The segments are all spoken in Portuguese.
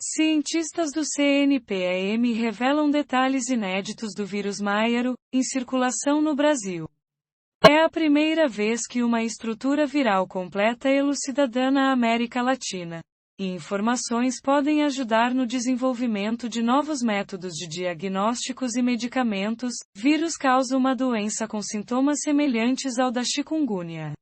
Cientistas do CNPq revelam detalhes inéditos do vírus Máiaro, em circulação no Brasil. É a primeira vez que uma estrutura viral completa é elucidada na América Latina. E informações podem ajudar no desenvolvimento de novos métodos de diagnósticos e medicamentos. Vírus causa uma doença com sintomas semelhantes ao da chikungunya.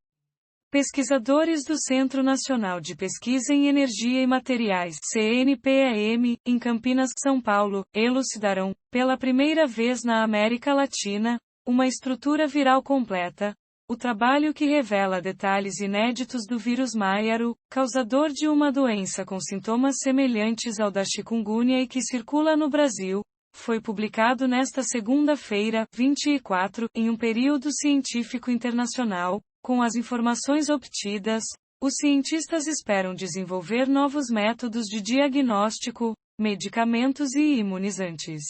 Pesquisadores do Centro Nacional de Pesquisa em Energia e Materiais, CNPq, em Campinas, São Paulo, elucidaram, pela primeira vez na América Latina, uma estrutura viral completa. O trabalho que revela detalhes inéditos do vírus Máiaro, causador de uma doença com sintomas semelhantes ao da chikungunya e que circula no Brasil, foi publicado nesta segunda-feira, 24, em um período científico internacional. Com as informações obtidas, os cientistas esperam desenvolver novos métodos de diagnóstico, medicamentos e imunizantes.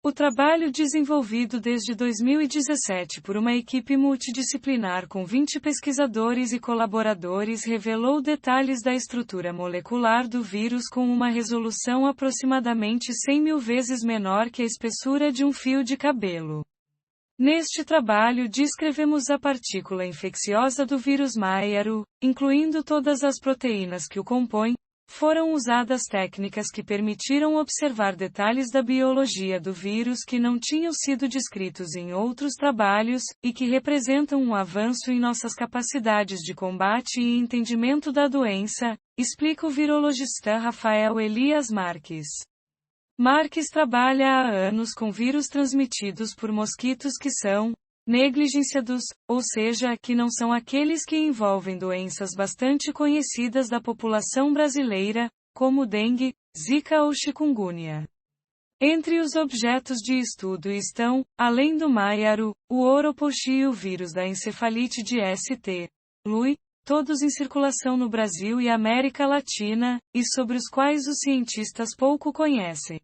O trabalho desenvolvido desde 2017 por uma equipe multidisciplinar com 20 pesquisadores e colaboradores revelou detalhes da estrutura molecular do vírus com uma resolução aproximadamente 100.000 vezes menor que a espessura de um fio de cabelo. Neste trabalho descrevemos a partícula infecciosa do vírus Máiaro, incluindo todas as proteínas que o compõem. Foram usadas técnicas que permitiram observar detalhes da biologia do vírus que não tinham sido descritos em outros trabalhos, e que representam um avanço em nossas capacidades de combate e entendimento da doença, explica o virologista Rafael Elias Marques. Marques trabalha há anos com vírus transmitidos por mosquitos que são negligenciados, ou seja, que não são aqueles que envolvem doenças bastante conhecidas da população brasileira, como dengue, zika ou chikungunya. Entre os objetos de estudo estão, além do Máiaro, o Oropoxi e o vírus da encefalite de St. Louis, todos em circulação no Brasil e América Latina, e sobre os quais os cientistas pouco conhecem.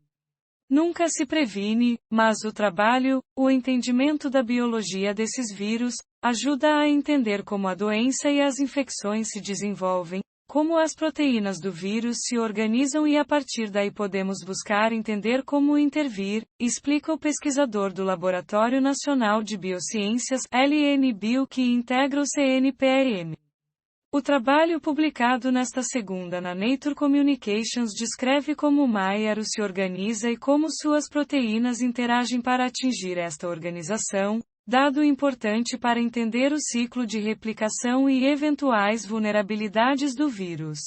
Nunca se previne, mas o trabalho, o entendimento da biologia desses vírus, ajuda a entender como a doença e as infecções se desenvolvem, como as proteínas do vírus se organizam e a partir daí podemos buscar entender como intervir, explica o pesquisador do Laboratório Nacional de Biociências, LNBio, que integra o CNPq. O trabalho publicado nesta segunda na Nature Communications descreve como o Máiaro se organiza e como suas proteínas interagem para atingir esta organização, dado importante para entender o ciclo de replicação e eventuais vulnerabilidades do vírus.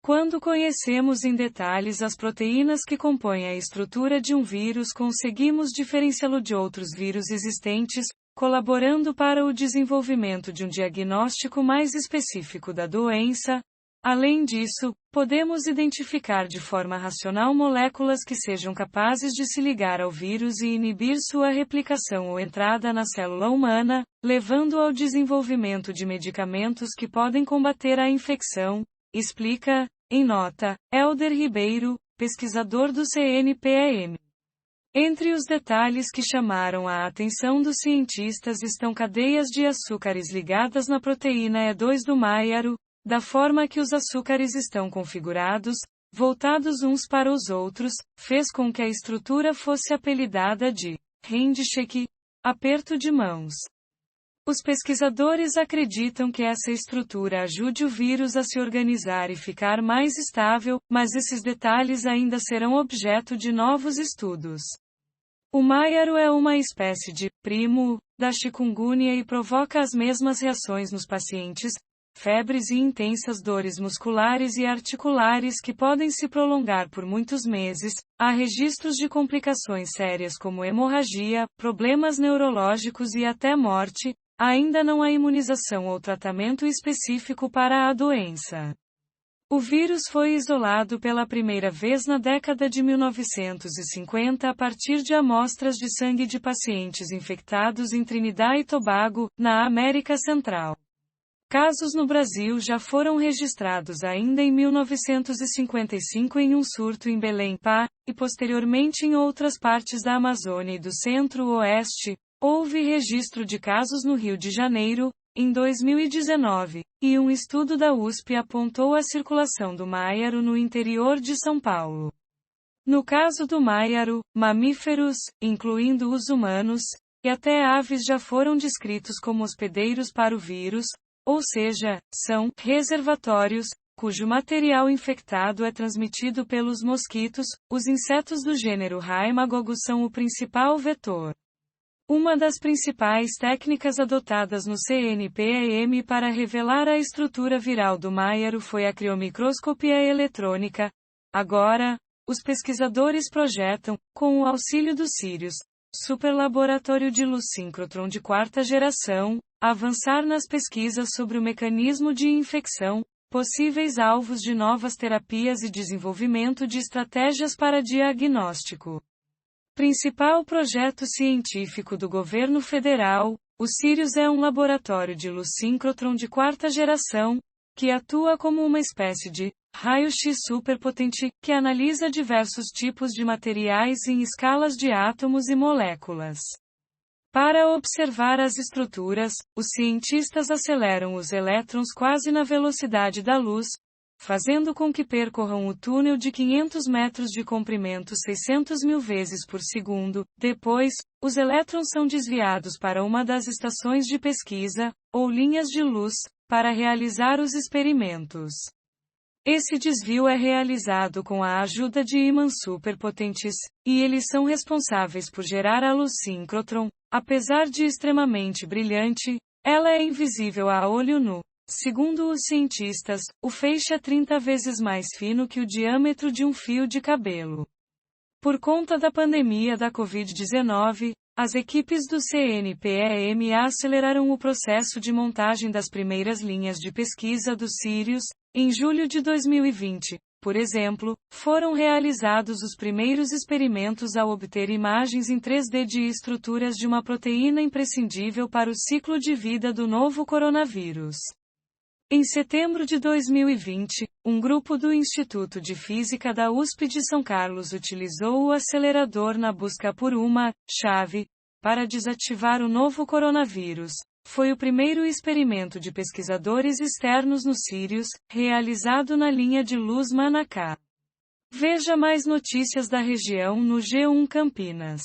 Quando conhecemos em detalhes as proteínas que compõem a estrutura de um vírus, conseguimos diferenciá-lo de outros vírus existentes, colaborando para o desenvolvimento de um diagnóstico mais específico da doença. Além disso, podemos identificar de forma racional moléculas que sejam capazes de se ligar ao vírus e inibir sua replicação ou entrada na célula humana, levando ao desenvolvimento de medicamentos que podem combater a infecção, explica, em nota, Helder Ribeiro, pesquisador do CNPq. Entre os detalhes que chamaram a atenção dos cientistas estão cadeias de açúcares ligadas na proteína E2 do Máiaro, da forma que os açúcares estão configurados, voltados uns para os outros, fez com que a estrutura fosse apelidada de handshake, aperto de mãos. Os pesquisadores acreditam que essa estrutura ajude o vírus a se organizar e ficar mais estável, mas esses detalhes ainda serão objeto de novos estudos. O Máiaro é uma espécie de primo da chikungunya e provoca as mesmas reações nos pacientes, febres e intensas dores musculares e articulares que podem se prolongar por muitos meses. Há registros de complicações sérias como hemorragia, problemas neurológicos e até morte. Ainda não há imunização ou tratamento específico para a doença. O vírus foi isolado pela primeira vez na década de 1950 a partir de amostras de sangue de pacientes infectados em Trinidad e Tobago, na América Central. Casos no Brasil já foram registrados ainda em 1955 em um surto em Belém, Pará, e posteriormente em outras partes da Amazônia e do Centro-Oeste, Houve registro de casos no Rio de Janeiro, em 2019, e um estudo da USP apontou a circulação do maiaro no interior de São Paulo. No caso do maiaro, mamíferos, incluindo os humanos, e até aves já foram descritos como hospedeiros para o vírus, ou seja, são reservatórios, cujo material infectado é transmitido pelos mosquitos. Os insetos do gênero Haemococcus são o principal vetor. Uma das principais técnicas adotadas no CNPEM para revelar a estrutura viral do maiaro foi a criomicroscopia eletrônica. Agora, os pesquisadores projetam, com o auxílio do Sirius, superlaboratório de luz síncrotron de quarta geração, avançar nas pesquisas sobre o mecanismo de infecção, possíveis alvos de novas terapias e desenvolvimento de estratégias para diagnóstico. Principal projeto científico do governo federal, o Sirius é um laboratório de luz síncrotron de quarta geração, que atua como uma espécie de raio-x superpotente, que analisa diversos tipos de materiais em escalas de átomos e moléculas. Para observar as estruturas, os cientistas aceleram os elétrons quase na velocidade da luz, fazendo com que percorram o túnel de 500 metros de comprimento 600.000 vezes por segundo. Depois, os elétrons são desviados para uma das estações de pesquisa, ou linhas de luz, para realizar os experimentos. Esse desvio é realizado com a ajuda de ímãs superpotentes, e eles são responsáveis por gerar a luz síncrotron. Apesar de extremamente brilhante, ela é invisível a olho nu. Segundo os cientistas, o feixe é 30 vezes mais fino que o diâmetro de um fio de cabelo. Por conta da pandemia da Covid-19, as equipes do CNPEM aceleraram o processo de montagem das primeiras linhas de pesquisa do Sirius. Em julho de 2020, por exemplo, foram realizados os primeiros experimentos ao obter imagens em 3D de estruturas de uma proteína imprescindível para o ciclo de vida do novo coronavírus. Em setembro de 2020, um grupo do Instituto de Física da USP de São Carlos utilizou o acelerador na busca por uma chave para desativar o novo coronavírus. Foi o primeiro experimento de pesquisadores externos no Sirius, realizado na linha de luz Manacá. Veja mais notícias da região no G1 Campinas.